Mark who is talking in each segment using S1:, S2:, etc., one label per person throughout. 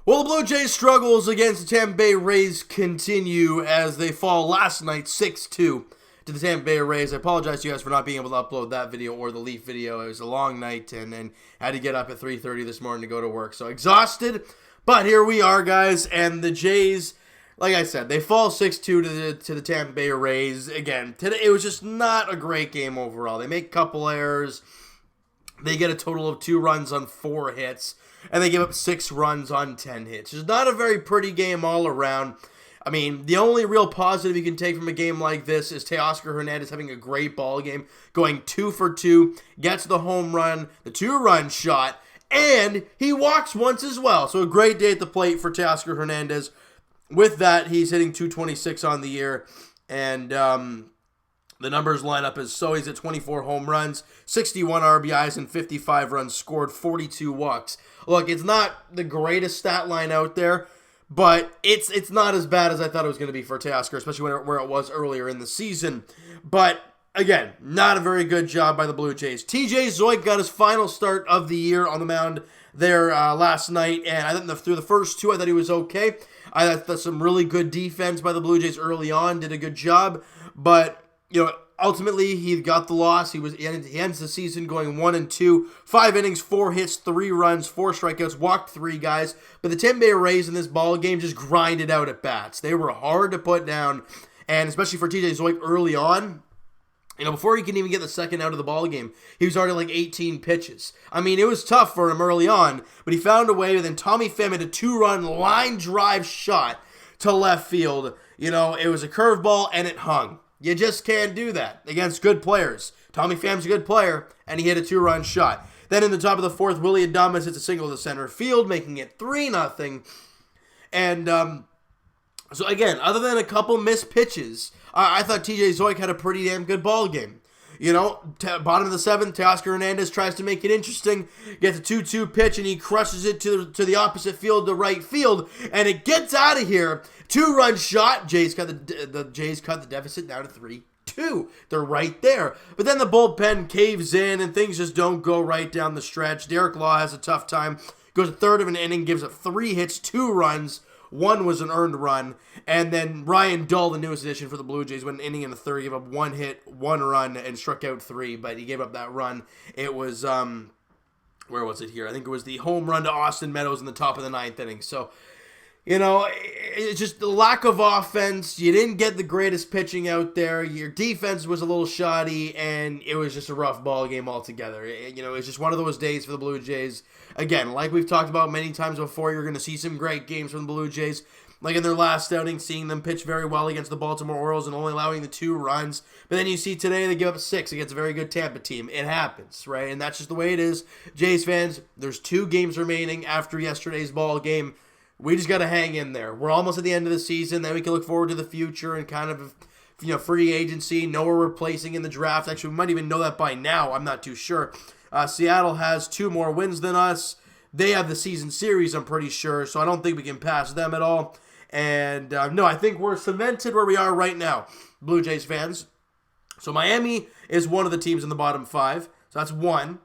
S1: Well, the Blue Jays' struggles against the Tampa Bay Rays continue as they fall last night 6-2 to the Tampa Bay Rays. I apologize to you guys for not being able to upload that video or the Leaf video. It was a long night and then had to get up at 3:30 this morning to go to work. So exhausted, but here we are, guys. And the Jays, like I said, they fall 6-2 to the Tampa Bay Rays. Again, today it was just not a great game overall. They make a couple errors. They get a total of 2 runs on 4 hits. And they give up 6 runs on 10 hits. It's not a very pretty game all around. I mean, the only real positive you can take from a game like this is Teoscar Hernandez having a great ball game, going 2 for 2, gets the home run, the 2-run shot, and he walks once as well. So a great day at the plate for Teoscar Hernandez. With that, he's hitting .226 on the year, and the numbers line up as so. He's at 24 home runs, 61 RBIs, and 55 runs scored, 42 walks. Look, it's not the greatest stat line out there, but it's not as bad as I thought it was going to be for Teoscar, especially where it was earlier in the season. But, again, not a very good job by the Blue Jays. TJ Zeuch got his final start of the year on the mound there last night, and I think through the first 2, I thought he was okay. I thought some really good defense by the Blue Jays early on, did a good job, but ultimately, he got the loss. He ends the season going 1-2, 5 innings, 4 hits, 3 runs, 4 strikeouts, walked 3 guys. But the Tampa Bay Rays in this ball game just grinded out at bats. They were hard to put down, and especially for TJ Zeuch early on, before he could even get the second out of the ball game, he was already like 18 pitches. I mean, it was tough for him early on, but he found a way. Then Tommy Pham had a 2-run line drive shot to left field. It was a curveball, and it hung. You just can't do that against good players. Tommy Pham's a good player, and he hit a 2-run shot. Then in the top of the 4th, Willy Adames hits a single to center field, making it 3-0. And so again, other than a couple missed pitches, I thought TJ Zeuch had a pretty damn good ball game. Bottom of the 7th, Teoscar Hernandez tries to make it interesting, gets a 2-2 pitch, and he crushes it to the opposite field, to right field, and it gets out of here. 2-run shot. Jays cut the deficit down to 3-2. They're right there. But then the bullpen caves in, and things just don't go right down the stretch. Derek Law has a tough time. Goes a third of an inning, gives up 3 hits, 2 runs. 1 was an earned run. And then Ryan Dull, the newest addition for the Blue Jays, went an inning in the 3rd, gave up 1 hit, 1 run, and struck out 3. But he gave up that run. It was, where was it here? I think it was the home run to Austin Meadows in the top of the 9th inning. So, it's just the lack of offense. You didn't get the greatest pitching out there. Your defense was a little shoddy, and it was just a rough ball game altogether. It's just one of those days for the Blue Jays. Again, like we've talked about many times before, you're going to see some great games from the Blue Jays. Like in their last outing, seeing them pitch very well against the Baltimore Orioles and only allowing the 2 runs. But then you see today they give up 6 against a very good Tampa team. It happens, right? And that's just the way it is. Jays fans, there's 2 games remaining after yesterday's ball game. We just got to hang in there. We're almost at the end of the season. Then we can look forward to the future and kind of, free agency, know where we're placing in the draft. Actually, we might even know that by now. I'm not too sure. Seattle has 2 more wins than us. They have the season series, I'm pretty sure, so I don't think we can pass them at all. And, no, I think we're cemented where we are right now, Blue Jays fans. So Miami is one of the teams in the bottom 5, so that's 1.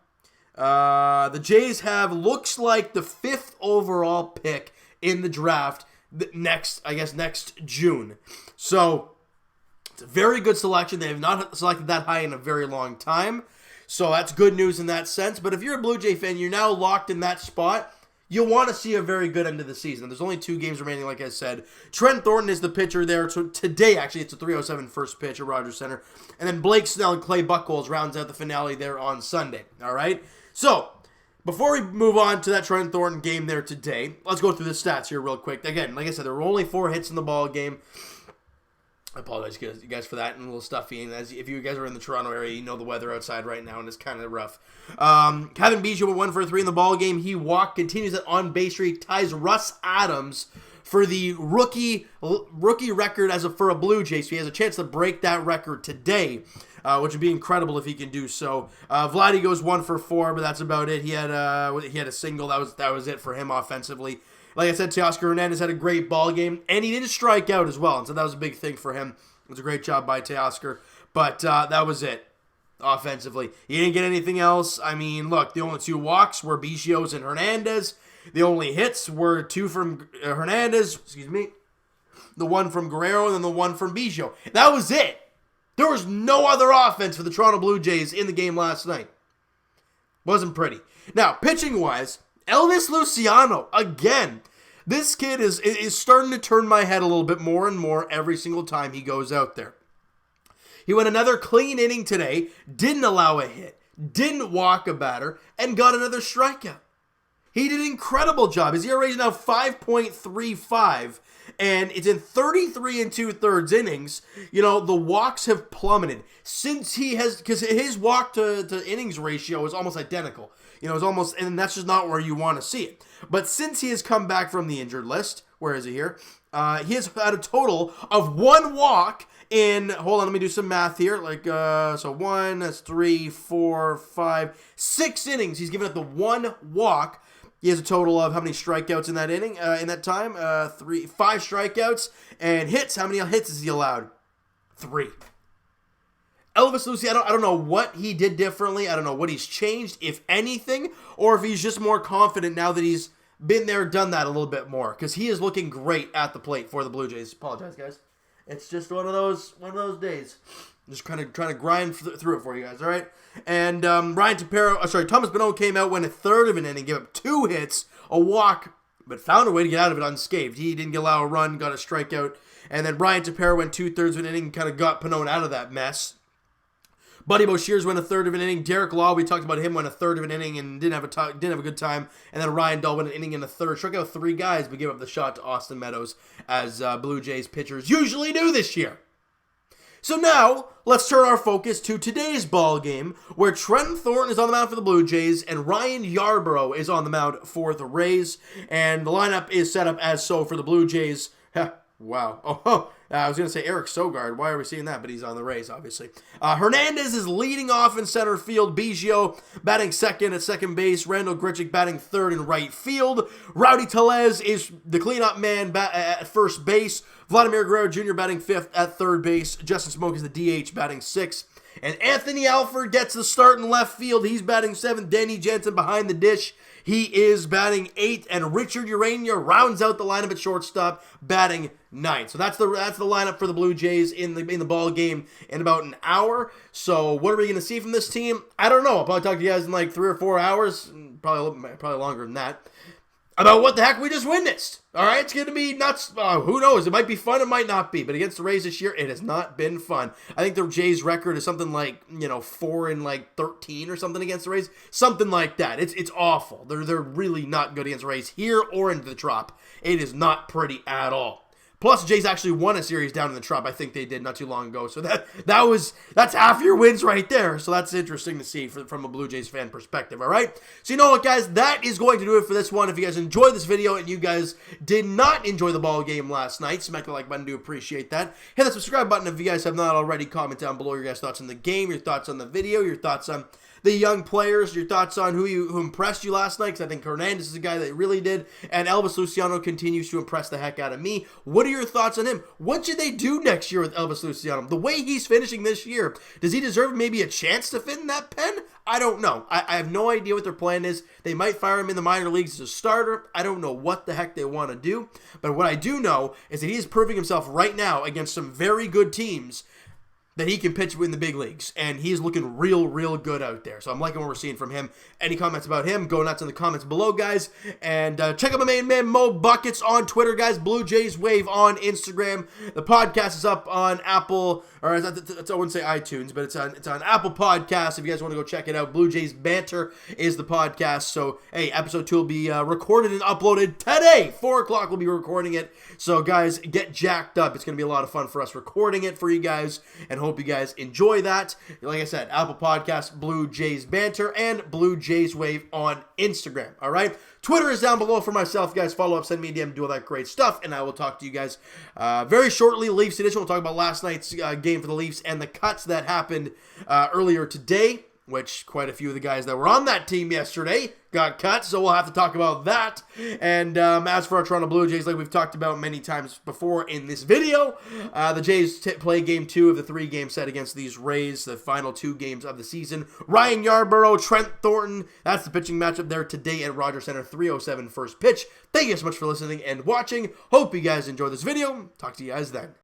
S1: The Jays have, looks like, the 5th overall pick in the draft next June. So, it's a very good selection. They have not selected that high in a very long time. So, that's good news in that sense. But if you're a Blue Jay fan, you're now locked in that spot. You'll want to see a very good end of the season. There's only 2 games remaining, like I said. Trent Thornton is the pitcher there. So today, actually, it's a 3:07 first pitch at Rogers Center. And then Blake Snell and Clay Buchholz rounds out the finale there on Sunday. All right? So, before we move on to that Trent Thornton game there today, let's go through the stats here real quick. Again, like I said, there were only 4 hits in the ball game. I apologize, you guys, for that, and a little stuffy. And if you guys are in the Toronto area, you know the weather outside right now, and it's kind of rough. Kevin Biggio went 1 for 3 in the ball game. He walked, continues that on-base streak, ties Russ Adams for the rookie record for a Blue Jay. So he has a chance to break that record today, which would be incredible if he can do so. Vladdy goes 1 for 4, but that's about it. He had a single. That was it for him offensively. Like I said, Teoscar Hernandez had a great ball game, and he didn't strike out as well, and so that was a big thing for him. It was a great job by Teoscar, but that was it offensively. He didn't get anything else. I mean, look, the only 2 walks were Biggio's and Hernandez. The only hits were 2 from Hernandez, the one from Guerrero, and then the one from Biggio. That was it. There was no other offense for the Toronto Blue Jays in the game last night. Wasn't pretty. Now, pitching-wise, Elvis Luciano, again, this kid is starting to turn my head a little bit more and more every single time he goes out there. He went another clean inning today, didn't allow a hit, didn't walk a batter, and got another strikeout. He did an incredible job. His ERA is now 5.35, and it's in 33 2/3 innings. You know, the walks have plummeted since he has, because his walk to innings ratio is almost identical. You know, it's almost, and that's just not where you want to see it. But since he has come back from the injured list, where is he here? He has had a total of 1 walk in, hold on, let me do some math here. So 1, that's 3, 4, 5, 6 innings. He's given up the 1 walk. He has a total of how many strikeouts in that inning, in that time? 5 strikeouts. And hits, how many hits has he allowed? 3. Elvis Luciano, I don't know what he did differently. I don't know what he's changed, if anything, or if he's just more confident now that he's been there, done that a little bit more, because he is looking great at the plate for the Blue Jays. Apologize, guys. It's just one of those days. Just kind of trying to grind through it for you guys, all right? And Thomas Bonneau came out, went a third of an inning, gave up 2 hits, a walk, but found a way to get out of it unscathed. He didn't allow a run, got a strikeout, and then Ryan Tepera went 2/3 of an inning and kind of got Pannone out of that mess. Buddy Boshears went a third of an inning. Derek Law, we talked about him, went a third of an inning and didn't have a good time. And then Ryan Dahl went an inning and a third. Struck out 3 guys, but gave up the shot to Austin Meadows, as Blue Jays pitchers usually do this year. So now, let's turn our focus to today's ball game, where Trent Thornton is on the mound for the Blue Jays, and Ryan Yarbrough is on the mound for the Rays. And the lineup is set up as so for the Blue Jays. Wow. I was going to say Eric Sogard. Why are we seeing that? But he's on the Rays, obviously. Hernandez is leading off in center field. Biggio batting second at second base. Randall Grichuk batting third in right field. Rowdy Tellez is the cleanup man at first base. Vladimir Guerrero Jr. batting fifth at third base. Justin Smoke is the DH batting sixth. And Anthony Alford gets the start in left field. He's batting seventh. Danny Jansen behind the dish. He is batting 8th, and Richard Urania rounds out the lineup at shortstop, batting 9th. So that's the lineup for the Blue Jays in the ball game in about an hour. So what are we going to see from this team? I don't know. I'll probably talk to you guys in like 3 or 4 hours, probably longer than that, about what the heck we just witnessed. All right, it's going to be nuts. Who knows? It might be fun. It might not be. But against the Rays this year, it has not been fun. I think the Jays' record is something like 4-13 or something against the Rays. Something like that. It's awful. They're really not good against the Rays here or into the Trop. It is not pretty at all. Plus, the Jays actually won a series down in the Trop. I think they did not too long ago. So that's half your wins right there. So that's interesting to see from a Blue Jays fan perspective, all right? So you know what, guys? That is going to do it for this one. If you guys enjoyed this video and you guys did not enjoy the ball game last night, smack the like button. Do appreciate that. Hit that subscribe button if you guys have not already. Comment down below your guys' thoughts on the game, your thoughts on the video, your thoughts on the young players, your thoughts on who impressed you last night, because I think Hernandez is a guy that really did, and Elvis Luciano continues to impress the heck out of me. What are your thoughts on him? What should they do next year with Elvis Luciano? The way he's finishing this year, does he deserve maybe a chance to fit in that pen? I don't know. I have no idea what their plan is. They might fire him in the minor leagues as a starter. I don't know what the heck they want to do, but what I do know is that he is proving himself right now against some very good teams that he can pitch in the big leagues, and he's looking real good out there. So I'm liking what we're seeing from him. Any comments about him, go nuts in the comments below, guys. And check out my main man, Mo Buckets, on Twitter, guys. Blue Jays Wave on Instagram. The podcast is up on Apple, or I wouldn't say iTunes, but it's on Apple Podcasts. If you guys want to go check it out, Blue Jays Banter is the podcast. So, hey, episode 2 will be recorded and uploaded today. 4 o'clock we'll be recording it. So, guys, get jacked up. It's going to be a lot of fun for us recording it for you guys, and hope you guys enjoy that. Like I said, Apple Podcasts, Blue Jays Banter, and Blue Jays Wave on Instagram. All right? Twitter is down below for myself. Guys, follow up, send me a DM, do all that great stuff, and I will talk to you guys very shortly. Leafs edition. We'll talk about last night's game for the Leafs and the cuts that happened earlier today. which quite a few of the guys that were on that team yesterday got cut, so we'll have to talk about that. And as for our Toronto Blue Jays, like we've talked about many times before in this video, the Jays play Game 2 of the 3-game set against these Rays, the final 2 games of the season. Ryan Yarbrough, Trent Thornton, that's the pitching matchup there today at Rogers Center, 3:07 first pitch. Thank you so much for listening and watching. Hope you guys enjoyed this video. Talk to you guys then.